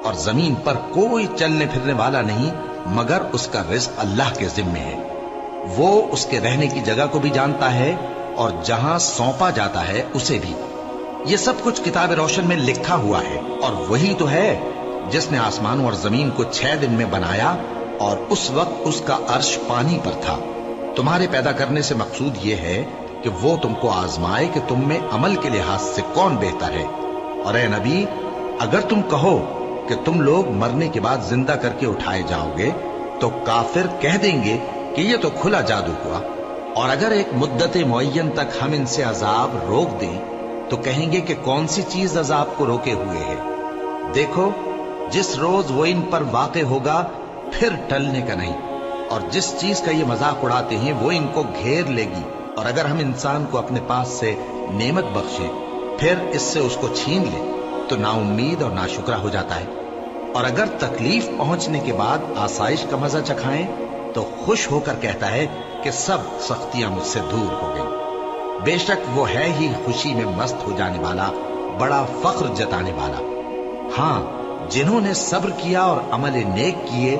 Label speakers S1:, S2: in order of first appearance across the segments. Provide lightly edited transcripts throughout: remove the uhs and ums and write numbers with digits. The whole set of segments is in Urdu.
S1: اور زمین پر کوئی چلنے پھرنے والا نہیں مگر اس کا رزق اللہ کے ذمے ہے۔ وہ اس کے رہنے کی جگہ کو بھی جانتا ہے اور جہاں سونپا جاتا ہے اسے بھی۔ یہ سب کچھ کتاب روشن میں لکھا ہوا ہے، اور وہی تو ہے جس نے آسمانوں اور زمین کو 6 دن میں بنایا، اور اس وقت اس کا عرش پانی پر تھا۔ تمہارے پیدا کرنے سے مقصود یہ ہے کہ وہ تم کو آزمائے کہ تم میں عمل کے لحاظ سے کون بہتر ہے۔ اور اے نبی، اگر تم کہو کہ تم لوگ مرنے کے بعد زندہ کر کے اٹھائے جاؤ گے تو کافر کہہ دیں گے کہ یہ تو کھلا جادو ہوا، اور اگر ایک مدت معین تک ہم ان سے عذاب روک دیں تو کہیں گے کہ کون سی چیز عذاب کو روکے ہوئے ہے۔ دیکھو، جس روز وہ ان پر واقع ہوگا پھر ٹلنے کا نہیں، اور جس چیز کا یہ مذاق اڑاتے ہیں وہ ان کو گھیر لے گی۔ اور اگر ہم انسان کو اپنے پاس سے نعمت بخشیں پھر اس سے اس کو چھین لیں تو نا امید اور ناشکرا ہو جاتا ہے، اور اگر تکلیف پہنچنے کے بعد آسائش کا مزہ چکھائیں تو خوش ہو کر کہتا ہے کہ سب سختیاں مجھ سے دور ہو گئیں۔ بے شک وہ ہے ہی خوشی میں مست ہو جانے والا، بڑا فخر جتانے والا۔ ہاں، جنہوں نے صبر کیا اور عمل نیک کیے،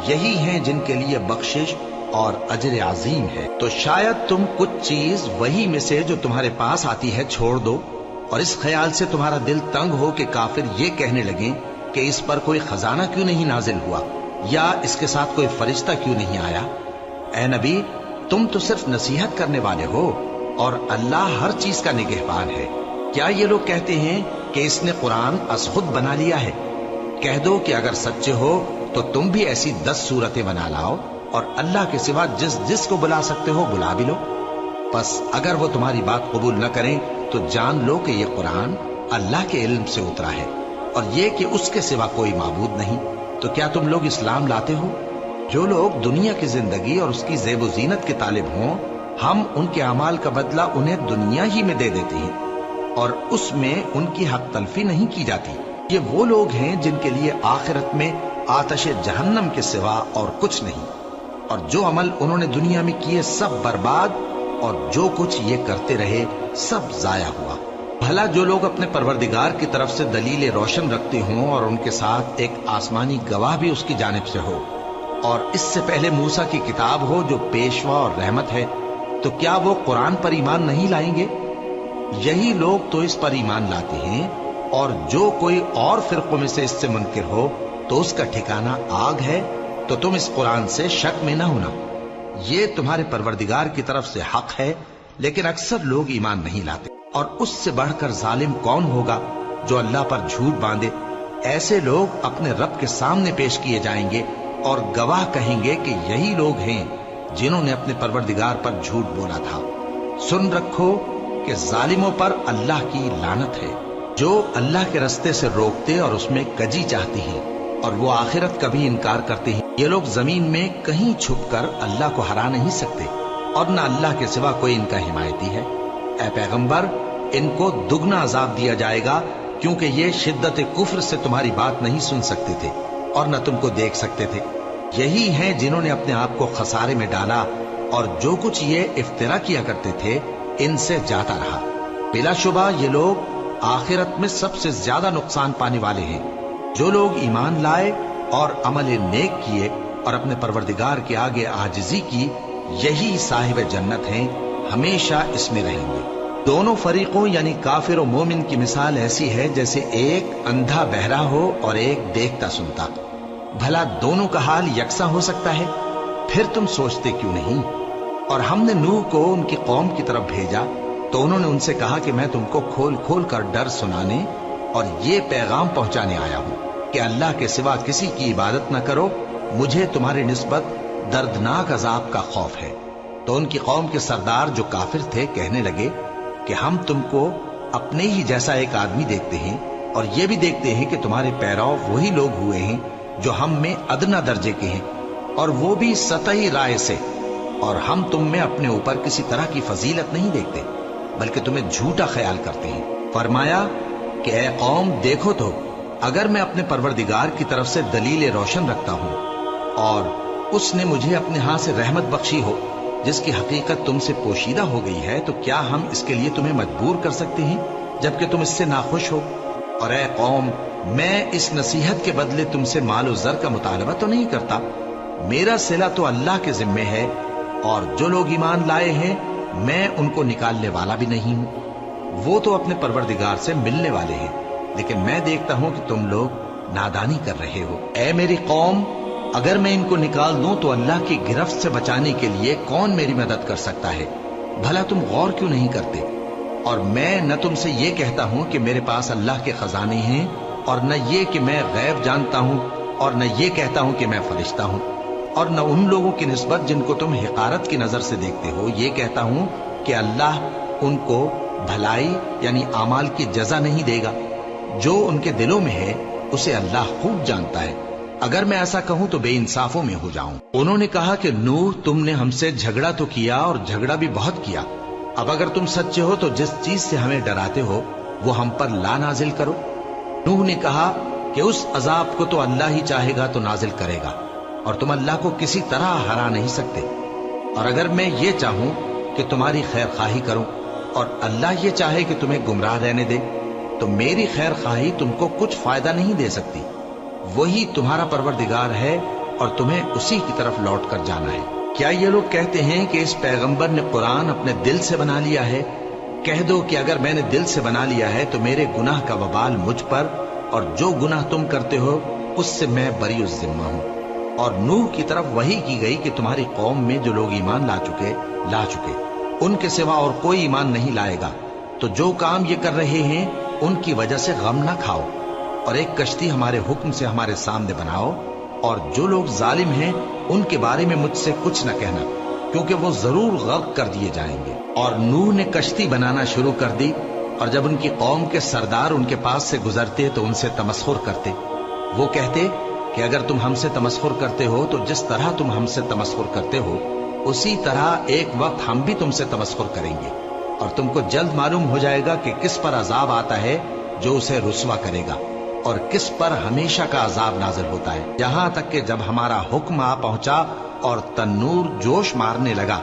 S1: یہی ہیں جن کے لیے بخشش اور اجر عظیم ہے۔ تو شاید تم کچھ چیز وہی میں سے جو تمہارے پاس آتی ہے چھوڑ دو، اور اس خیال سے تمہارا دل تنگ ہو کہ کافر یہ کہنے لگیں کہ اس پر کوئی خزانہ کیوں نہیں نازل ہوا، یا اس کے ساتھ کوئی فرشتہ کیوں نہیں آیا۔ اے نبی، تم تو صرف نصیحت کرنے والے ہو، اور اللہ ہر چیز کا نگہبان ہے۔ کیا یہ لوگ کہتے ہیں کہ اس نے قرآن از خود بنا لیا ہے؟ کہہ دو کہ اگر سچے ہو تو تم بھی ایسی 10 صورتیں بنا لاؤ، اور اللہ کے سوا جس جس کو بلا سکتے ہو بلا بھی لو۔ پس اگر وہ تمہاری بات قبول نہ کریں تو جان لو کہ یہ قرآن اللہ کے علم سے اترا ہے، اور یہ کہ اس کے سوا کوئی معبود نہیں۔ تو کیا تم لوگ اسلام لاتے ہو؟ جو لوگ دنیا کی زندگی اور اس کی زیب و زینت کے طالب ہوں، ہم ان کے اعمال کا بدلہ انہیں دنیا ہی میں دے دیتے ہیں، اور اس میں ان کی حق تلفی نہیں کی جاتی۔ یہ وہ لوگ ہیں جن کے لیے آخرت میں آتش جہنم کے سوا اور کچھ نہیں، اور جو عمل انہوں نے دنیا میں کیے سب برباد، اور جو کچھ یہ کرتے رہے سب ضائع ہوا۔ بھلا جو لوگ اپنے پروردگار کی طرف سے دلیل روشن رکھتے ہوں اور ان کے ساتھ ایک آسمانی گواہ بھی اس کی جانب سے ہو، اور اس سے پہلے موسیٰ کی کتاب ہو جو پیشوا اور رحمت ہے، تو کیا وہ قرآن پر ایمان نہیں لائیں گے؟ یہی لوگ تو اس پر ایمان لاتے ہیں، اور جو کوئی اور فرقوں میں سے اس سے منکر ہو تو اس کا ٹھکانہ آگ ہے۔ تو تم اس قرآن سے شک میں نہ ہونا، یہ تمہارے پروردگار کی طرف سے حق ہے، لیکن اکثر لوگ ایمان نہیں لاتے۔ اور اس سے بڑھ کر ظالم کون ہوگا جو اللہ پر جھوٹ باندھے؟ ایسے لوگ اپنے رب کے سامنے پیش کیے جائیں گے اور گواہ کہیں گے کہ یہی لوگ ہیں جنہوں نے اپنے پروردگار پر جھوٹ بولا تھا۔ سن رکھو کہ ظالموں پر اللہ کی لعنت ہے، جو اللہ کے رستے سے روکتے اور اس میں کجی چاہتی ہیں، اور وہ آخرت کا بھی انکار کرتے ہیں۔ یہ لوگ زمین میں کہیں چھپ کر اللہ کو ہرا نہیں سکتے، اور نہ اللہ کے سوا کوئی ان کا حمایتی ہے۔ اے پیغمبر، ان کو دگنا عذاب دیا جائے گا، کیونکہ یہ شدت کفر سے تمہاری بات نہیں سن سکتے تھے اور نہ تم کو دیکھ سکتے تھے۔ یہی ہیں جنہوں نے اپنے آپ کو خسارے میں ڈالا، اور جو کچھ یہ افترا کیا کرتے تھے ان سے جاتا رہا۔ بلا شبہ یہ لوگ آخرت میں سب سے زیادہ نقصان پانے والے ہیں۔ جو لوگ ایمان لائے اور عمل نیک کیے اور اپنے پروردگار کے آگے عاجزی کی، یہی صاحب جنت ہیں، ہمیشہ اس میں رہیں گے۔ دونوں فریقوں یعنی کافر و مومن کی مثال ایسی ہے جیسے ایک اندھا بہرا ہو اور ایک دیکھتا سنتا۔ بھلا دونوں کا حال یکساں ہو سکتا ہے؟ پھر تم سوچتے کیوں نہیں؟ اور ہم نے نوح کو ان کی قوم کی طرف بھیجا تو انہوں نے ان سے کہا کہ میں تم کو کھول کھول کر ڈر سنانے اور یہ پیغام پہنچانے آیا ہوں کہ اللہ کے سوا کسی کی عبادت نہ کرو، مجھے تمہاری نسبت دردناک عذاب کا خوف ہے۔ تو ان کی قوم کے سردار جو کافر تھے کہنے لگے کہ ہم تم کو اپنے ہی جیسا ایک آدمی دیکھتے ہیں، اور یہ بھی دیکھتے ہیں کہ تمہارے پیرو وہی لوگ ہوئے ہیں جو ہم میں ادنا درجے کے ہیں، اور وہ بھی سطحی رائے سے، اور ہم تم میں اپنے اوپر کسی طرح کی فضیلت نہیں دیکھتے بلکہ تمہیں جھوٹا خیال کرتے ہیں۔ فرمایا کہ اے قوم، دیکھو تو اگر میں اپنے پروردگار کی طرف سے دلیل روشن رکھتا ہوں اور اس نے مجھے اپنے ہاں سے رحمت بخشی ہو جس کی حقیقت تم سے پوشیدہ ہو گئی ہے، تو کیا ہم اس کے لیے تمہیں مجبور کر سکتے ہیں جبکہ تم اس سے ناخوش ہو؟ اور اے قوم، میں اس نصیحت کے بدلے تم سے مال و زر کا مطالبہ تو نہیں کرتا، میرا صلہ تو اللہ کے ذمے ہے، اور جو لوگ ایمان لائے ہیں میں ان کو نکالنے والا بھی نہیں ہوں، وہ تو اپنے پروردگار سے ملنے والے ہیں، لیکن میں دیکھتا ہوں کہ تم لوگ نادانی کر رہے ہو۔ اے میری قوم، اگر میں ان کو نکال دوں تو اللہ کی گرفت سے بچانے کے لیے کون میری مدد کر سکتا ہے؟ بھلا تم غور کیوں نہیں کرتے؟ اور میں نہ تم سے یہ کہتا ہوں کہ میرے پاس اللہ کے خزانے ہیں، اور نہ یہ کہ میں غیب جانتا ہوں، اور نہ یہ کہتا ہوں کہ میں فرشتہ ہوں، اور نہ ان لوگوں کی نسبت جن کو تم حقارت کی نظر سے دیکھتے ہو یہ کہتا ہوں کہ اللہ ان کو بھلائی یعنی اعمال کی جزا نہیں دے گا۔ جو ان کے دلوں میں ہے اسے اللہ خوب جانتا ہے، اگر میں ایسا کہوں تو بے انصافوں میں ہو جاؤں۔ انہوں نے کہا کہ نوح، تم نے ہم سے جھگڑا تو کیا اور جھگڑا بھی بہت کیا، اب اگر تم سچے ہو تو جس چیز سے ہمیں ڈراتے ہو وہ ہم پر لا نازل کرو۔ نوح نے کہا کہ اس عذاب کو تو اللہ ہی چاہے گا تو نازل کرے گا، اور تم اللہ کو کسی طرح ہرا نہیں سکتے، اور اگر میں یہ چاہوں کہ تمہاری خیر خواہی کروں اور اللہ یہ چاہے کہ تمہیں گمراہ رہنے دے تو میری خیر خواہی تم کو کچھ فائدہ نہیں دے سکتی۔ وہی تمہارا پروردگار ہے اور تمہیں اسی کی طرف لوٹ کر جانا ہے۔ کیا یہ لوگ کہتے ہیں کہ اس پیغمبر نے قرآن اپنے دل سے بنا لیا ہے؟ کہہ دو کہ اگر میں نے دل سے بنا لیا ہے تو میرے گناہ کا وبال مجھ پر، اور جو گناہ تم کرتے ہو اس سے میں بری الذمہ ہوں۔ اور نوح کی طرف وحی کی گئی کہ تمہاری قوم میں جو لوگ ایمان لا چکے ان کے سوا اور کوئی ایمان نہیں لائے گا، تو جو کام یہ کر رہے ہیں ان کی وجہ سے غم نہ کھاؤ، اور ایک کشتی ہمارے حکم سے ہمارے سامنے بناؤ، اور جو لوگ ظالم ہیں ان کے بارے میں مجھ سے کچھ نہ کہنا، کیونکہ وہ ضرور غرق کر دیے جائیں گے۔ اور نوح نے کشتی بنانا شروع کر دی، اور جب ان کی قوم کے سردار ان کے پاس سے گزرتے تو ان سے تمسخر کرتے۔ وہ کہتے کہ اگر تم ہم سے تمسخر کرتے ہو تو جس طرح تم ہم سے تمسخر کرتے ہو اسی طرح ایک وقت ہم بھی تم سے تمسخر کریں گے، اور تم کو جلد معلوم ہو جائے گا کہ کس پر عذاب آتا ہے جو اسے رسوا کرے گا، اور کس پر ہمیشہ کا عذاب نازل ہوتا ہے، یہاں تک کہ جب ہمارا حکم آ پہنچا اور تنور جوش مارنے لگا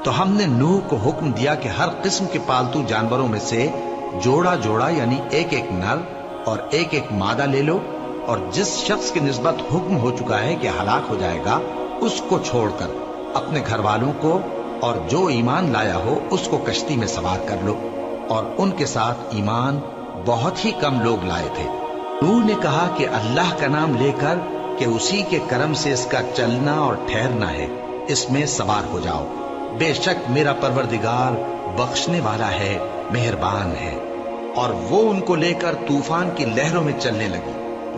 S1: تو ہم نے نوح کو حکم دیا کہ ہر قسم کے پالتو جانوروں میں سے جوڑا جوڑا یعنی ایک ایک نر اور ایک ایک مادہ لے لو، اور جس شخص کی نسبت حکم ہو چکا ہے کہ ہلاک ہو جائے گا اس کو چھوڑ کر اپنے گھر والوں کو اور جو ایمان لایا ہو اس کو کشتی میں سوار کر لو، اور ان کے ساتھ ایمان بہت ہی کم لوگ لائے تھے۔ نوح نے کہا کہ اللہ کا نام لے کر کہ اسی کے کرم سے اس کا چلنا اور ٹھہرنا ہے، اس میں سوار ہو جاؤ، بے شک میرا پروردگار بخشنے والا ہے، مہربان ہے۔ اور وہ ان کو لے کر طوفان کی لہروں میں چلنے لگی۔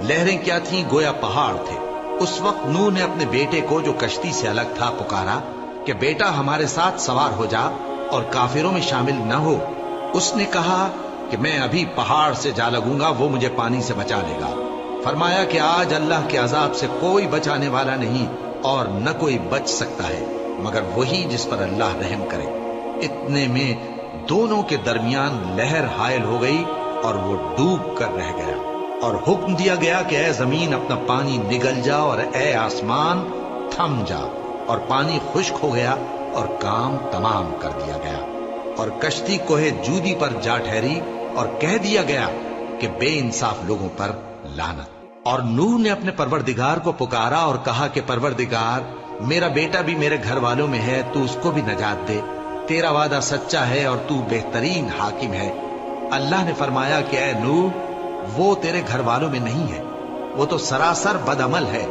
S1: لہریں کیا تھیں؟ گویا پہاڑ تھے۔ اس وقت نوح نے اپنے بیٹے کو جو کشتی سے الگ تھا پکارا کہ بیٹا ہمارے ساتھ سوار ہو جا اور کافروں میں شامل نہ ہو۔ اس نے کہا کہ میں ابھی پہاڑ سے جا لگوں گا، وہ مجھے پانی سے بچا لے گا۔ فرمایا کہ آج اللہ کے عذاب سے کوئی بچانے والا نہیں اور نہ کوئی بچ سکتا ہے مگر وہی جس پر اللہ رحم کرے۔ اتنے میں دونوں کے درمیان لہر حائل ہو گئی اور وہ ڈوب کر رہ گیا، اور حکم دیا گیا کہ اے زمین اپنا پانی نگل جا اور اے آسمان تھم جا، اور پانی خشک ہو گیا اور کام تمام کر دیا گیا، اور کشتی کوہ جودی پر جا ٹھہری، اور کہہ دیا گیا کہ بے انصاف لوگوں پر لعنت۔ اور نوح نے اپنے پروردگار کو پکارا اور کہا کہ پروردگار، میرا بیٹا بھی میرے گھر والوں میں ہے، تو اس کو بھی نجات دے، تیرا وعدہ سچا ہے اور تو بہترین حاکم ہے۔ اللہ نے فرمایا کہ اے نوح، وہ تیرے گھر والوں میں نہیں ہے، وہ تو سراسر بد عمل ہے،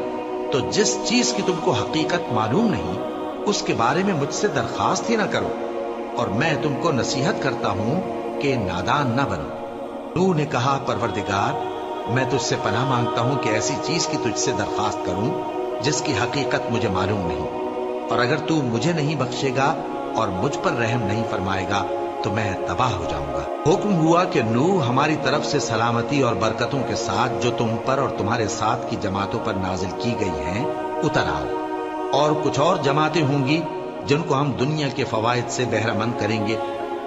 S1: تو جس چیز کی تم کو حقیقت معلوم نہیں اس کے بارے میں مجھ سے درخواست ہی نہ کرو، اور میں تم کو نصیحت کرتا ہوں کہ نادان نہ بنو۔ نوح نے کہا پروردگار، میں تجھ سے پناہ مانگتا ہوں کہ ایسی چیز کی تجھ سے درخواست کروں جس کی حقیقت مجھے معلوم نہیں، اور اگر تو مجھے نہیں بخشے گا اور مجھ پر رحم نہیں فرمائے گا تو میں تباہ ہو جاؤں گا۔ حکم ہوا کہ نوح ہماری طرف سے سلامتی اور برکتوں کے ساتھ جو تم پر اور تمہارے ساتھ کی جماعتوں پر نازل کی گئی ہیں اتر آؤ، اور کچھ اور جماعتیں ہوں گی جن کو ہم دنیا کے فوائد سے بہرہ مند کریں گے،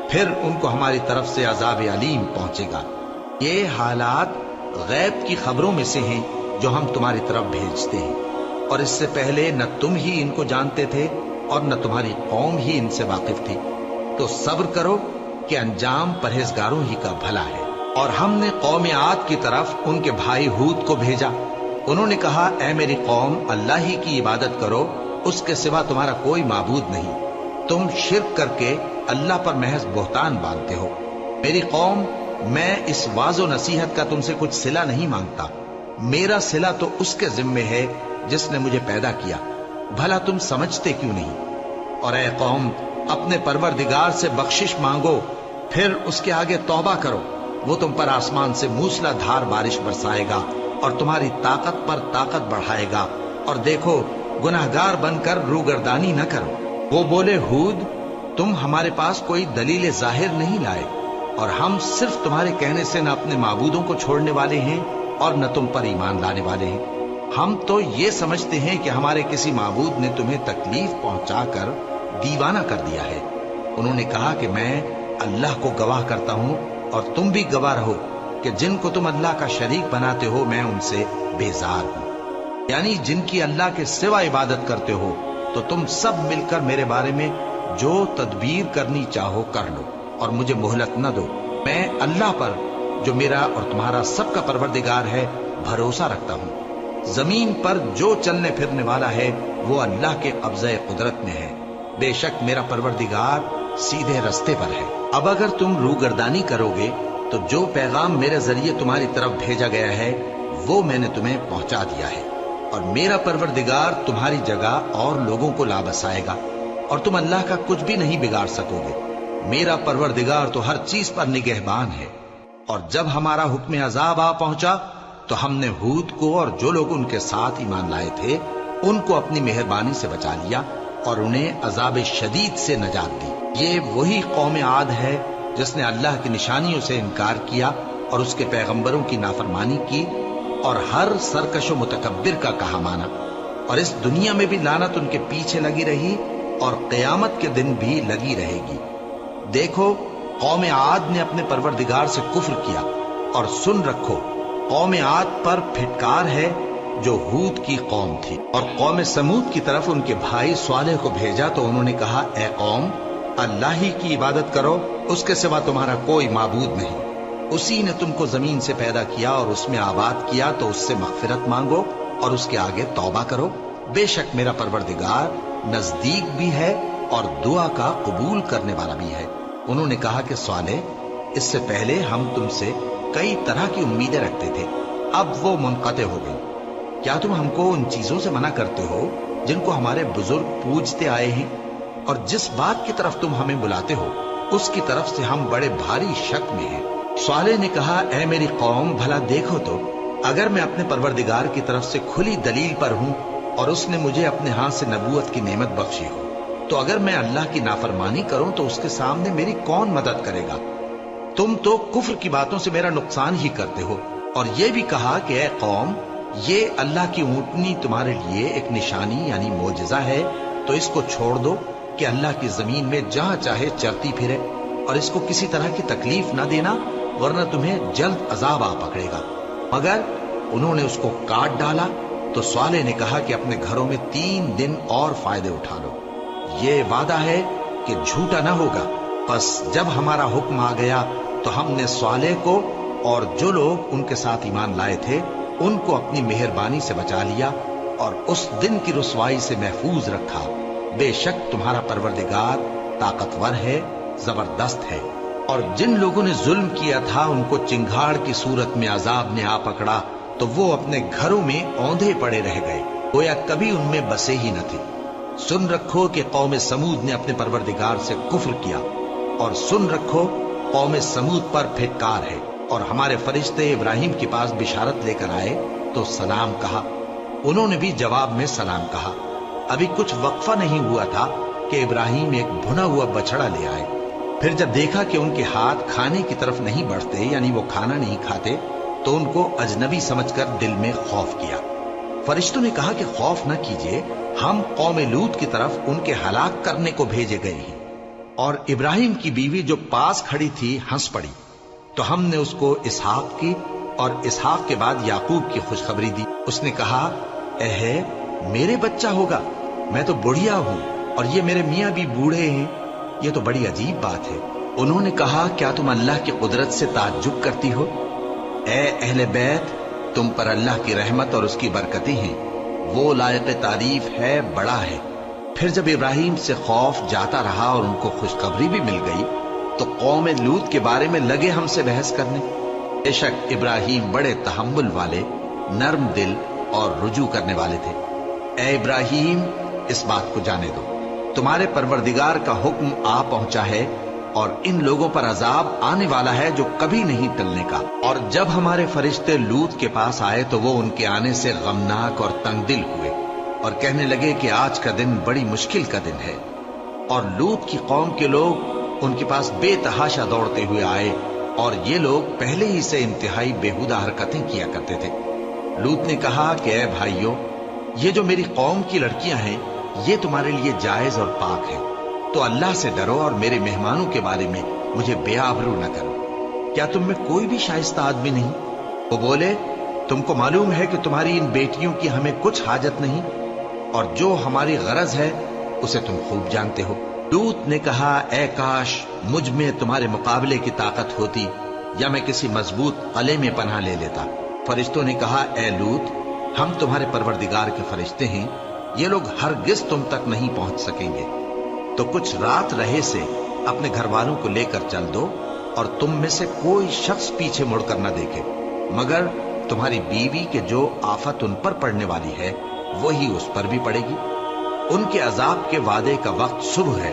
S1: پھر ان کو ہماری طرف سے عذاب علیم پہنچے گا۔ یہ حالات غیب کی خبروں میں سے ہیں جو ہم تمہاری طرف بھیجتے ہیں، اور اس سے پہلے نہ تم ہی ان کو جانتے تھے اور نہ تمہاری قوم ہی ان سے واقف تھی، تو صبر کرو کہ انجام پرہیزگاروں ہی کا بھلا ہے۔ اور ہم نے قوم عاد کی طرف ان کے بھائی ہود کو بھیجا۔ انہوں نے کہا، اے میری قوم، اللہ ہی کی عبادت کرو، اس کے سوا تمہارا کوئی معبود نہیں۔ تم شرک کر کے اللہ پر محض بہتان باندھتے ہو۔ میری قوم، میں اس واعظ و نصیحت کا تم سے کچھ صلہ نہیں مانگتا، میرا صلہ تو اس کے ذمے ہے جس نے مجھے پیدا کیا، بھلا تم سمجھتے کیوں نہیں؟ اور اے قوم، اپنے پروردگار سے بخشش مانگو، پھر اس کے آگے توبہ کرو، وہ تم پر آسمان سے موسلا دھار بارش برسائے گا اور تمہاری طاقت پر طاقت بڑھائے گا، اور دیکھو گناہگار بن کر روگردانی نہ کرو۔ وہ بولے، ہود، تم ہمارے پاس کوئی دلیل ظاہر نہیں لائے، اور ہم صرف تمہارے کہنے سے نہ اپنے معبودوں کو چھوڑنے والے ہیں اور نہ تم پر ایمان لانے والے ہیں۔ ہم تو یہ سمجھتے ہیں کہ ہمارے کسی معبود نے تمہیں تکلیف پہنچا کر دیوانہ کر دیا ہے۔ انہوں نے کہا کہ میں اللہ کو گواہ کرتا ہوں اور تم بھی گواہ رہو کہ جن کو تم اللہ کا شریک بناتے ہو میں ان سے بیزار ہوں، یعنی جن کی اللہ کے سوا عبادت کرتے ہو، تو تم سب مل کر میرے بارے میں جو تدبیر کرنی چاہو کر لو اور مجھے مہلت نہ دو۔ میں اللہ پر، جو میرا اور تمہارا سب کا پروردگار ہے، بھروسہ رکھتا ہوں۔ زمین پر جو چلنے پھرنے والا ہے وہ اللہ کے قبضہ قدرت میں ہے، بے شک میرا پروردگار سیدھے رستے پر ہے۔ اب اگر تم روگردانی کرو گے تو جو پیغام میرے ذریعے تمہاری طرف بھیجا گیا ہے وہ میں نے تمہیں پہنچا دیا ہے، اور میرا پروردگار تمہاری جگہ اور لوگوں کو لا بسائے گا، اور تم اللہ کا کچھ بھی نہیں بگاڑ سکو گے۔ میرا پروردگار تو ہر چیز پر نگہبان ہے۔ اور جب ہمارا حکم عذاب آ پہنچا تو ہم نے ہود کو اور جو لوگ ان کے ساتھ ایمان لائے تھے ان کو اپنی مہربانی سے بچا لیا اور انہیں عذاب شدید سے نجات دی۔ یہ وہی قوم عاد ہے جس نے اللہ کی نشانیوں سے انکار کیا اور اس کے پیغمبروں کی نافرمانی کی اور ہر سرکش و متکبر کا کہا مانا، اور اس دنیا میں بھی لعنت ان کے پیچھے لگی رہی اور قیامت کے دن بھی لگی رہے گی۔ دیکھو، قوم عاد نے اپنے پروردگار سے کفر کیا، اور سن رکھو، قوم عاد پر پھٹکار ہے جو ہود کی قوم تھی۔ اور قوم سمود کی طرف ان کے بھائی صالح کو بھیجا تو انہوں نے کہا، اے قوم، اللہ ہی کی عبادت کرو، اس کے سوا تمہارا کوئی معبود نہیں۔ اسی نے تم کو زمین سے پیدا کیا اور اس میں آباد کیا، تو اس سے مغفرت مانگو اور اس کے آگے توبہ کرو، بے شک میرا پروردگار نزدیک بھی ہے اور دعا کا قبول کرنے والا بھی ہے۔ انہوں نے کہا کہ صالح، اس سے پہلے ہم تم سے کئی طرح کی امیدیں رکھتے تھے، اب وہ منقطع ہو گئی۔ کیا تم ہم کو ان چیزوں سے منع کرتے ہو جن کو ہمارے بزرگ پوجتے آئے ہیں؟ اور جس بات کی طرف تم ہمیں بلاتے ہو اس کی طرف سے ہم بڑے بھاری شک میں ہیں۔ صالح نے کہا، اے میری قوم، بھلا دیکھو تو، اگر میں اپنے پروردگار کی طرف سے کھلی دلیل پر ہوں اور اس نے مجھے اپنے ہاتھ سے نبوت کی نعمت بخشی ہو، تو اگر میں اللہ کی نافرمانی کروں تو اس کے سامنے میری کون مدد کرے گا؟ تم تو کفر کی باتوں سے میرا نقصان ہی کرتے ہو۔ اور یہ بھی کہا کہ اے قوم، یہ اللہ کی اونٹنی تمہارے لیے ایک نشانی یعنی معجزہ ہے، تو اس کو چھوڑ دو کہ اللہ کی زمین میں جہاں چاہے چرتی پھرے، اور اس کو کسی طرح کی تکلیف نہ دینا، ورنہ تمہیں جلد عذاب آ پکڑے گا۔ مگر انہوں نے اس کو کاٹ ڈالا تو صالح نے کہا کہ اپنے گھروں میں 3 دن اور فائدے اٹھا لو، یہ وعدہ ہے کہ جھوٹا نہ ہوگا۔ پس جب ہمارا حکم آ گیا تو ہم نے صالح کو اور جو لوگ ان کے ساتھ ایمان لائے تھے ان کو اپنی مہربانی سے بچا لیا اور اس دن کی رسوائی سے محفوظ رکھا۔ بے شک تمہارا پروردگار طاقتور ہے، زبردست ہے۔ اور جن لوگوں نے ظلم کیا تھا ان کو چنگھاڑ کی صورت میں عذاب نے آ پکڑا تو وہ اپنے گھروں میں اوندھے پڑے رہ گئے، گویا کبھی ان میں بسے ہی نہ تھے۔ سن رکھو کہ قوم سمود نے اپنے پروردگار سے کفر کیا، اور سن رکھو قوم سمود پر پھٹکار ہے۔ اور ہمارے فرشتے ابراہیم کے پاس بشارت لے کر آئے تو سلام کہا، انہوں نے بھی جواب میں سلام کہا۔ ابھی کچھ وقفہ نہیں ہوا تھا کہ ابراہیم ایک بھنا ہوا بچڑا لے آئے۔ پھر جب دیکھا کہ ان کے ہاتھ کھانے کی طرف نہیں بڑھتے، یعنی وہ کھانا نہیں کھاتے، تو ان کو اجنبی سمجھ کر دل میں خوف کیا۔ فرشتوں نے کہا کہ خوف نہ کیجیے، ہم قوم لوط کی طرف ان کے ہلاک کرنے کو بھیجے گئے ہیں۔ اور ابراہیم کی بیوی جو پاس کھڑی تھی ہنس پڑی، تو ہم نے اس کو اسحاق کی اور اسحاق کے بعد یعقوب کی خوشخبری دی۔ اس نے کہا، اے میرے بچہ ہوگا، میں تو بڑھیا ہوں اور یہ میرے میاں بھی بوڑھے ہیں، یہ تو بڑی عجیب بات ہے۔ انہوں نے کہا کیا تم اللہ کی قدرت سے تعجب کرتی ہو؟ اے اہل بیت، تم پر اللہ کی رحمت اور اس کی برکتیں ہیں، وہ لائق تعریف ہے، بڑا ہے۔ پھر جب ابراہیم سے خوف جاتا رہا اور ان کو خوشخبری بھی مل گئی تو قوم لوط کے بارے میں لگے ہم سے بحث کرنے۔ بے شک ابراہیم بڑے تحمل والے، نرم دل اور رجوع کرنے والے تھے۔ اے ابراہیم، اس بات کو جانے دو، تمہارے پروردگار کا حکم آ پہنچا ہے اور ان لوگوں پر عذاب آنے والا ہے جو کبھی نہیں ٹلنے کا۔ اور جب ہمارے فرشتے لوط کے پاس آئے تو وہ ان کے آنے سے غمناک اور تنگ دل ہوئے اور کہنے لگے کہ آج کا دن بڑی مشکل کا دن ہے۔ اور لوط کی قوم کے لوگ ان کے پاس بے تحاشا دوڑتے ہوئے آئے اور یہ لوگ پہلے ہی سے انتہائی بیہودہ حرکتیں کیا کرتے تھے۔ لوط نے کہا کہ اے بھائیو، یہ جو میری قوم کی لڑکیاں ہیں یہ تمہارے لیے جائز اور پاک ہے، تو اللہ سے ڈرو اور میرے مہمانوں کے بارے میں مجھے بے آبرو نہ کرو۔ کیا تم میں کوئی بھی شائستہ آدمی نہیں؟ وہ بولے تم کو معلوم ہے کہ تمہاری ان بیٹیوں کی ہمیں کچھ حاجت نہیں، اور جو ہماری غرض ہے اسے تم خوب جانتے ہو۔ لوط نے کہا اے کاش مجھ میں تمہارے مقابلے کی طاقت ہوتی یا میں کسی مضبوط قلعے میں پناہ لے لیتا۔ فرشتوں نے کہا اے لوط، ہم تمہارے پروردگار کے فرشتے ہیں، یہ لوگ ہرگز تم تک نہیں پہنچ سکیں گے، تو کچھ رات رہے سے اپنے گھر والوں کو لے کر چل دو اور تم میں سے کوئی شخص پیچھے مڑ کر نہ دیکھے، مگر تمہاری بیوی کے جو آفت ان پر پڑنے والی ہے وہی اس پر بھی پڑے گی۔ ان کے عذاب کے وعدے کا وقت صبح ہے،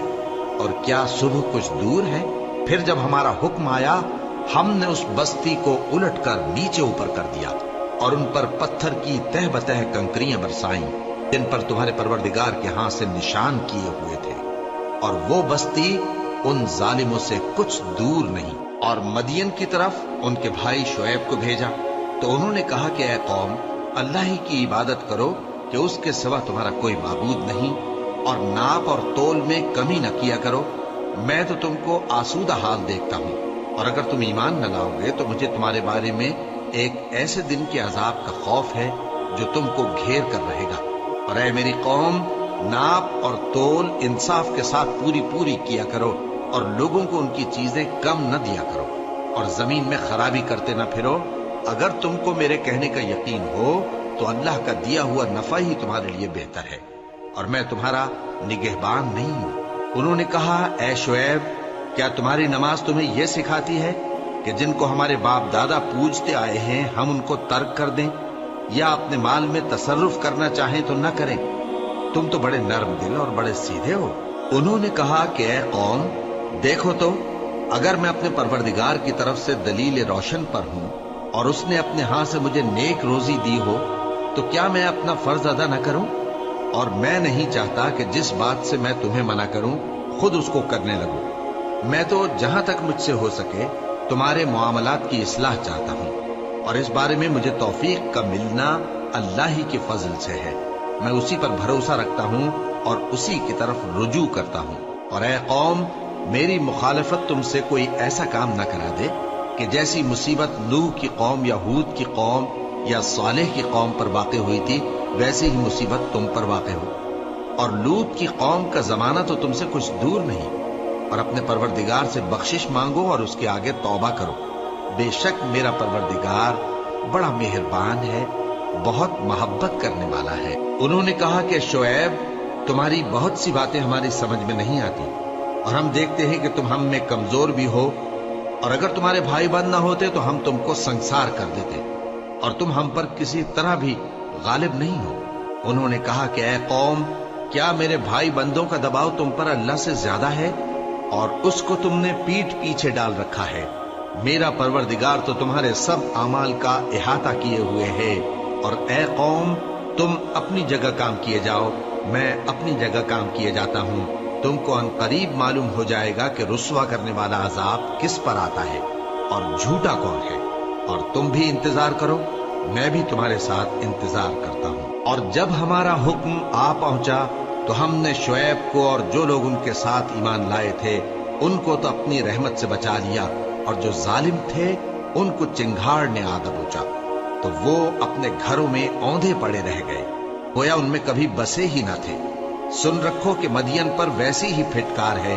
S1: اور کیا صبح کچھ دور ہے؟ پھر جب ہمارا حکم آیا ہم نے اس بستی کو الٹ کر نیچے اوپر کر دیا اور ان پر پتھر کی تہ بتہ کنکریاں برسائیں جن پر تمہارے پروردگار کے ہاں سے نشان کیے ہوئے تھے، اور وہ بستی ان ظالموں سے کچھ دور نہیں۔ اور مدین کی طرف ان کے بھائی شعیب کو بھیجا تو انہوں نے کہا کہ اے قوم، اللہ ہی کی عبادت کرو کہ اس کے سوا تمہارا کوئی معبود نہیں، اور ناپ اور تول میں کمی نہ کیا کرو، میں تو تم کو آسودہ حال دیکھتا ہوں، اور اگر تم ایمان نہ لاؤ گے تو مجھے تمہارے بارے میں ایک ایسے دن کے عذاب کا خوف ہے جو تم کو گھیر کر رہے گا۔ اور اے میری قوم، ناپ اور تول انصاف کے ساتھ پوری کیا کرو، اور لوگوں کو ان کی چیزیں کم نہ دیا کرو، اور زمین میں خرابی کرتے نہ پھرو۔ اگر تم کو میرے کہنے کا یقین ہو تو اللہ کا دیا ہوا نفع ہی تمہارے لیے بہتر ہے، اور میں تمہارا نگہبان نہیں ہوں۔ انہوں نے کہا اے شعیب، کیا تمہاری نماز تمہیں یہ سکھاتی ہے کہ جن کو ہمارے باپ دادا پوجتے آئے ہیں ہم ان کو ترک کر دیں، یا اپنے مال میں تصرف کرنا چاہیں تو نہ کریں؟ تم تو بڑے نرم دل اور بڑے سیدھے ہو۔ انہوں نے کہا کہ اے قوم، دیکھو تو اگر میں اپنے پروردگار کی طرف سے دلیل روشن پر ہوں اور اس نے اپنے ہاں سے مجھے نیک روزی دی ہو تو کیا میں اپنا فرض ادا نہ کروں؟ اور میں نہیں چاہتا کہ جس بات سے میں تمہیں منع کروں خود اس کو کرنے لگوں۔ میں تو جہاں تک مجھ سے ہو سکے تمہارے معاملات کی اصلاح چاہتا ہوں، اور اس بارے میں مجھے توفیق کا ملنا اللہ ہی کے فضل سے ہے۔ میں اسی پر بھروسہ رکھتا ہوں اور اسی کی طرف رجوع کرتا ہوں۔ اور اے قوم، میری مخالفت تم سے کوئی ایسا کام نہ کرا دے کہ جیسی مصیبت نوح کی قوم یا ہود کی قوم یا صالح کی قوم پر واقع ہوئی تھی ویسی ہی مصیبت تم پر واقع ہو۔ اور لوط کی قوم کا زمانہ تو تم سے کچھ دور نہیں، اور اپنے پروردگار سے بخشش مانگو اور اس کے آگے توبہ کرو، بے شک میرا پروردگار بڑا مہربان ہے، بہت محبت کرنے والا ہے۔ انہوں نے کہا کہ شعیب، تمہاری بہت سی باتیں ہماری سمجھ میں نہیں آتی، اور ہم دیکھتے ہیں کہ تم ہم میں کمزور بھی ہو، اور اگر تمہارے بھائی بند نہ ہوتے تو ہم تم کو سنسار کر دیتے، اور تم ہم پر کسی طرح بھی غالب نہیں ہو۔ انہوں نے کہا کہ اے قوم، کیا میرے بھائی بندوں کا دباؤ تم پر اللہ سے زیادہ ہے، اور اس کو تم نے پیٹھ پیچھے ڈال رکھا ہے؟ میرا پروردگار تو تمہارے سب اعمال کا احاطہ کیے ہوئے ہے۔ اور اے قوم، تم اپنی جگہ کام کیے جاؤ، میں اپنی جگہ کام کیے جاتا ہوں۔ تم کو ان قریب معلوم ہو جائے گا کہ رسوا کرنے والا عذاب کس پر آتا ہے اور جھوٹا کون ہے، اور تم بھی انتظار کرو، میں بھی تمہارے ساتھ انتظار کرتا ہوں۔ اور جب ہمارا حکم آ پہنچا تو ہم نے شعیب کو اور جو لوگ ان کے ساتھ ایمان لائے تھے ان کو تو اپنی رحمت سے بچا لیا، اور جو ظالم تھے ان کو چنگھاڑ نے آ دبوچا، تو وہ اپنے گھروں میں اوندھے پڑے رہ گئے، گویا ان میں کبھی بسے ہی نہ تھے۔ سن رکھو کہ مدین پر ویسی ہی پھٹکار ہے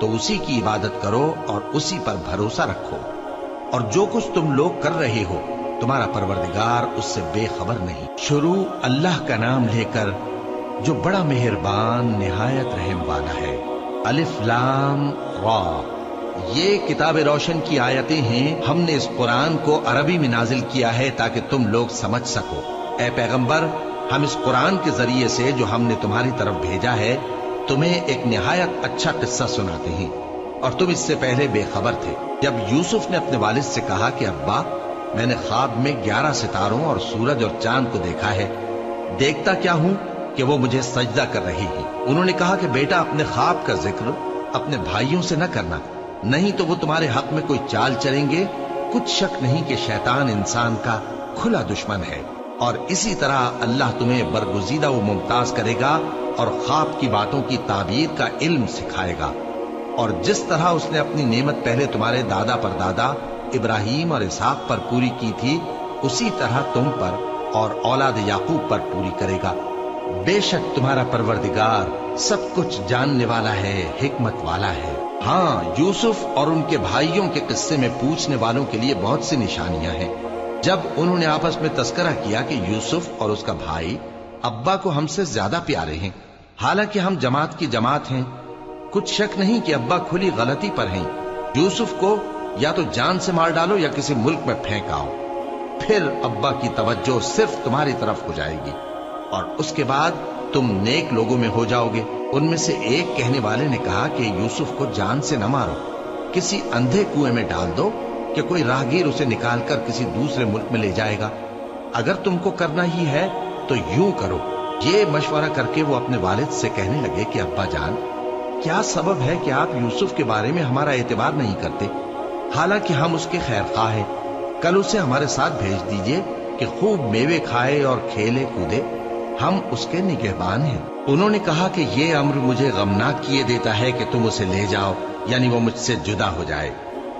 S1: تو اسی کی عبادت کرو اور اسی پر بھروسہ رکھو، اور جو کچھ تم لوگ کر رہے ہو تمہارا پروردگار اس سے بے خبر نہیں۔ شروع اللہ کا نام لے کر جو بڑا مہربان نہایت رحم والا ہے۔ الف لام را، یہ کتاب روشن کی آیتیں ہیں۔ ہم نے اس قرآن کو عربی میں نازل کیا ہے تاکہ تم لوگ سمجھ سکو۔ اے پیغمبر، ہم اس قرآن کے ذریعے سے جو ہم نے تمہاری طرف بھیجا ہے تمہیں ایک نہایت اچھا قصہ سناتے ہیں، اور تم اس سے پہلے بے خبر تھے۔ جب یوسف نے اپنے والد سے کہا کہ ابا، میں نے خواب میں 11 ستاروں اور سورج اور چاند کو دیکھا ہے، دیکھتا کیا ہوں کہ وہ مجھے سجدہ کر رہی ہیں۔ انہوں نے کہا کہ بیٹا، اپنے خواب کا ذکر اپنے بھائیوں سے نہ کرنا، نہیں تو وہ تمہارے حق میں کوئی چال چلیں گے۔ کچھ شک نہیں کہ شیطان انسان کا کھلا دشمن ہے، اور اسی طرح اللہ تمہیں برگزیدہ و ممتاز کرے گا اور خواب کی باتوں کی تعبیر کا علم سکھائے گا، اور جس طرح اس نے اپنی نعمت پہلے تمہارے دادا پر دادا ابراہیم اور اسحاق پر پوری کی تھی، اسی طرح تم پر اور اولاد یعقوب پر پوری کرے گا۔ بے شک تمہارا پروردگار سب کچھ جاننے والا ہے، حکمت والا ہے۔ ہاں، یوسف اور ان کے بھائیوں کے قصے میں پوچھنے والوں کے لیے بہت سی نشانیاں ہیں۔ جب انہوں نے آپس میں تذکرہ کیا کہ یوسف اور اس کا بھائی ابا کو ہم سے زیادہ پیارے ہیں، حالانکہ ہم جماعت کی جماعت ہیں، کچھ شک نہیں کہ ابا کھلی غلطی پر ہیں، یوسف کو یا تو جان سے مار ڈالو یا کسی ملک میں پھینک آؤ، پھر ابا کی توجہ صرف تمہاری طرف ہو جائے گی، اور اس کے بعد تم نیک لوگوں میں ہو جاؤ گے۔ ان میں سے ایک کہنے والے نے کہا کہ یوسف کو جان سے نہ مارو، کسی اندھے کنویں میں ڈال دو کہ کوئی راہگیر اسے نکال کر کسی دوسرے ملک میں لے جائے گا۔ اگر تم کو کرنا ہی ہے تو یوں کرو۔ یہ مشورہ کر کے وہ اپنے والد سے کہنے لگے کہ ابا جان، کیا سبب ہے کہ آپ یوسف کے بارے میں ہمارا اعتبار نہیں کرتے، حالانکہ ہم اس کے خیر خواہ ہیں؟ کل اسے ہمارے ساتھ بھیج دیجئے کہ خوب میوے کھائے اور کھیلے کودے، ہم اس کے نگہبان ہیں۔ انہوں نے کہا کہ یہ امر مجھے غمناک کیے دیتا ہے کہ تم اسے لے جاؤ، یعنی وہ مجھ سے جدا ہو جائے،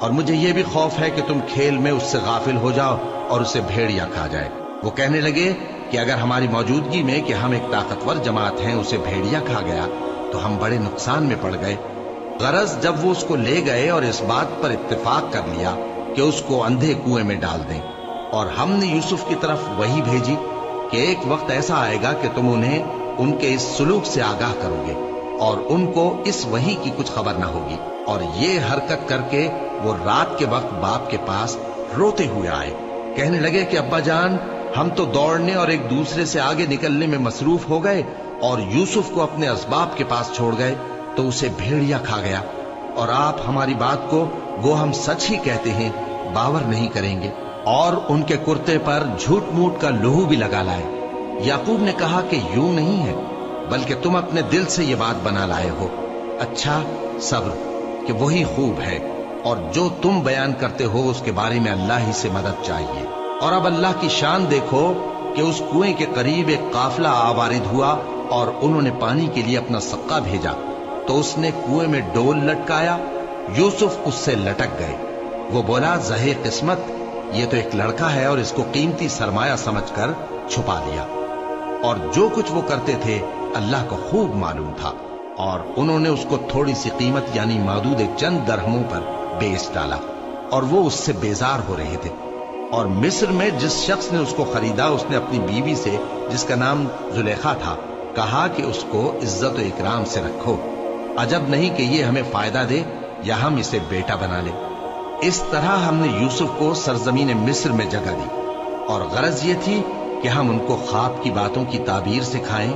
S1: اور مجھے یہ بھی خوف ہے کہ تم کھیل میں اس سے غافل ہو جاؤ اور اسے بھیڑیا کھا جائے۔ وہ کہنے لگے کہ اگر ہماری موجودگی میں کہ ہم ایک طاقتور جماعت ہیں اسے بھیڑیا کھا گیا تو ہم بڑے نقصان میں پڑ گئے۔ غرض جب وہ اس کو لے گئے اور اس بات پر اتفاق کر لیا کہ اس کو اندھے کنویں میں ڈال دیں، اور ہم نے یوسف کی طرف وہی بھیجی کہ ایک وقت ایسا آئے گا کہ تم انہیں ان کے اس سلوک سے آگاہ کرو گے، اور ان کو اس وحی کی کچھ خبر نہ ہوگی۔ اور یہ حرکت کر کے وہ رات کے وقت باپ کے پاس روتے ہوئے آئے، کہنے لگے کہ ابا جان، ہم تو دوڑنے اور ایک دوسرے سے آگے نکلنے میں مصروف ہو گئے اور یوسف کو اپنے اسباب کے پاس چھوڑ گئے تو اسے بھیڑیا کھا گیا، اور آپ ہماری بات کو گو ہم سچ ہی کہتے ہیں باور نہیں کریں گے، اور ان کے کرتے پر جھوٹ موٹ کا لہو بھی لگا لائے۔ یعقوب نے کہا کہ یوں نہیں ہے، بلکہ تم اپنے دل سے یہ بات بنا لائے ہو۔ اچھا، صبر کہ وہی خوب ہے، اور جو تم بیان کرتے ہو اس کے بارے میں اللہ ہی سے مدد چاہیے۔ اور اب اللہ کی شان دیکھو کہ اس کنویں کے قریب ایک قافلہ آوارد ہوا اور انہوں نے پانی کے لیے اپنا سقا بھیجا، تو اس نے کنویں میں ڈول لٹکایا، یوسف اس سے لٹک گئے۔ وہ بولا، زہے قسمت، یہ تو ایک لڑکا ہے، اور اس کو قیمتی سرمایہ سمجھ کر چھپا لیا۔ اور جو کچھ وہ کرتے تھے اللہ کو خوب معلوم تھا، اور انہوں نے اس کو تھوڑی سی قیمت یعنی معدود چند درہموں پر بیچ ڈالا، اور وہ اس سے بیزار ہو رہے تھے۔ اور مصر میں جس شخص نے اس کو خریدا، اس نے اپنی بیوی سے جس کا نام زلیخا تھا کہا کہ اس کو عزت و اکرام سے رکھو، عجب نہیں کہ یہ ہمیں فائدہ دے یا ہم اسے بیٹا بنا لیں۔ اس طرح ہم نے یوسف کو سرزمین مصر میں جگہ دی، اور غرض یہ تھی کہ ہم ان کو خواب کی باتوں کی تعبیر سکھائیں،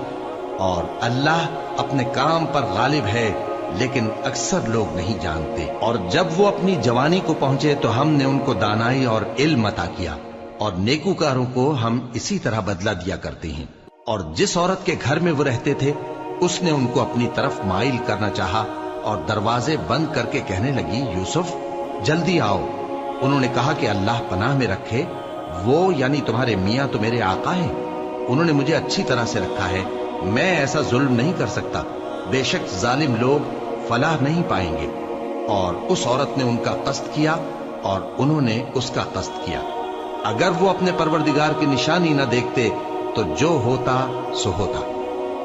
S1: اور اللہ اپنے کام پر غالب ہے لیکن اکثر لوگ نہیں جانتے۔ اور جب وہ اپنی جوانی کو پہنچے تو ہم نے ان کو دانائی اور علم عطا کیا، اور نیکوکاروں کو ہم اسی طرح بدلہ دیا کرتے ہیں۔ اور جس عورت کے گھر میں وہ رہتے تھے اس نے ان کو اپنی طرف مائل کرنا چاہا، اور دروازے بند کر کے کہنے لگی، یوسف جلدی آؤ۔ انہوں نے کہا کہ اللہ پناہ میں رکھے، وہ یعنی تمہارے میاں تو میرے آقا ہیں، انہوں نے مجھے اچھی طرح سے رکھا ہے، میں ایسا ظلم نہیں کر سکتا، بے شک ظالم لوگ فلاح نہیں پائیں گے۔ اور اس عورت نے ان کا قصد کیا اور انہوں نے اس کا قصد کیا۔ اگر وہ اپنے پروردگار کی نشانی نہ دیکھتے تو جو ہوتا سو ہوتا۔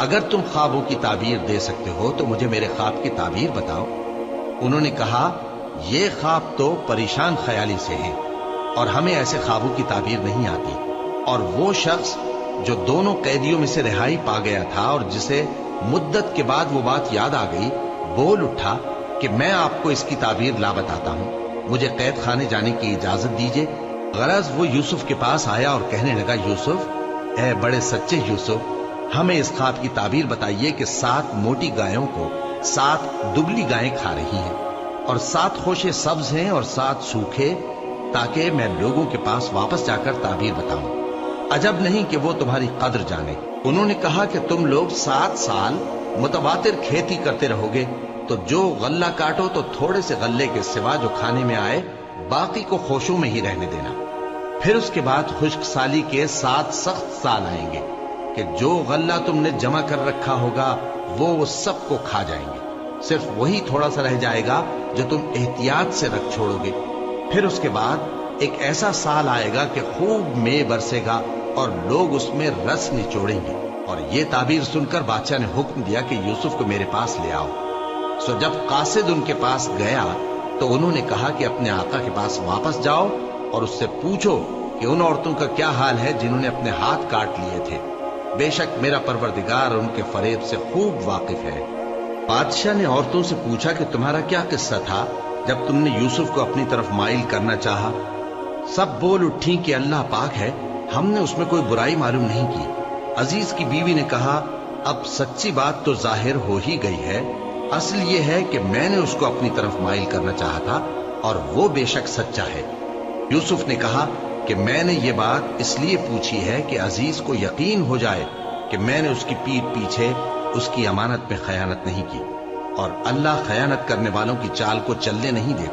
S1: اگر تم خوابوں کی تعبیر دے سکتے ہو تو مجھے میرے خواب کی تعبیر بتاؤ۔ انہوں نے کہا یہ خواب تو پریشان خیالی سے ہیں اور ہمیں ایسے خوابوں کی تعبیر نہیں آتی۔ اور وہ شخص جو دونوں قیدیوں میں سے رہائی پا گیا تھا اور جسے مدت کے بعد وہ بات یاد آ گئی، بول اٹھا کہ میں آپ کو اس کی تعبیر لا بتاتا ہوں، مجھے قید خانے جانے کی اجازت دیجیے۔ غرض وہ یوسف کے پاس آیا اور کہنے لگا، یوسف، اے بڑے سچے یوسف، ہمیں اس خواب کی تعبیر بتائیے کہ 7 موٹی گایوں کو 7 دبلی گائیں کھا رہی ہیں اور 7 خوشے سبز ہیں اور 7 سوکھے، تاکہ میں لوگوں کے پاس واپس جا کر تعبیر بتاؤں۔ عجب نہیں کہ وہ تمہاری قدر جانے۔ انہوں نے کہا کہ تم لوگ 7 سال متواتر کھیتی کرتے رہو گے، تو جو غلہ کاٹو تو تھوڑے سے غلے کے سوا جو کھانے میں آئے باقی کو خوشوں میں ہی رہنے دینا۔ پھر اس کے بعد خشک سالی کے 7 سخت سال آئیں گے کہ جو غلہ تم نے جمع کر رکھا ہوگا وہ سب کو کھا جائیں گے، صرف وہی تھوڑا سا رہ جائے گا جو تم احتیاط سے رکھ چھوڑو گے۔ پھر اس کے بعد ایک ایسا سال آئے گا کہ خوب مے برسے گا اور لوگ اس میں رس نچوڑیں گے۔ اور یہ تعبیر سن کر بادشاہ نے حکم دیا کہ یوسف کو میرے پاس لے آؤ۔ سو جب قاصد ان کے پاس گیا تو انہوں نے کہا کہ اپنے آقا کے پاس واپس جاؤ اور اس سے پوچھو کہ ان عورتوں کا کیا حال ہے جنہوں نے اپنے ہاتھ کاٹ لیے تھے، بے شک میرا پروردگار ان کے فریب سے خوب واقف ہے۔ بادشاہ نے عورتوں سے پوچھا کہ تمہارا کیا قصہ تھا جب تم نے یوسف کو اپنی طرف مائل کرنا چاہا؟ سب بول اٹھی کہ اللہ پاک ہے، ہم نے اس میں کوئی برائی معلوم نہیں کی۔ عزیز کی بیوی نے کہا، اب سچی بات تو ظاہر ہو ہی گئی ہے، اصل یہ ہے کہ میں نے اس کو اپنی طرف مائل کرنا چاہا تھا اور وہ بے شک سچا ہے۔ یوسف نے کہا کہ میں نے یہ بات اس لیے پوچھی ہے کہ عزیز کو یقین ہو جائے کہ میں نے اس کی پیٹھ پیچھے اس کی امانت میں خیانت نہیں کی، اور اللہ خیانت کرنے والوں کی چال کو چلنے نہیں دے۔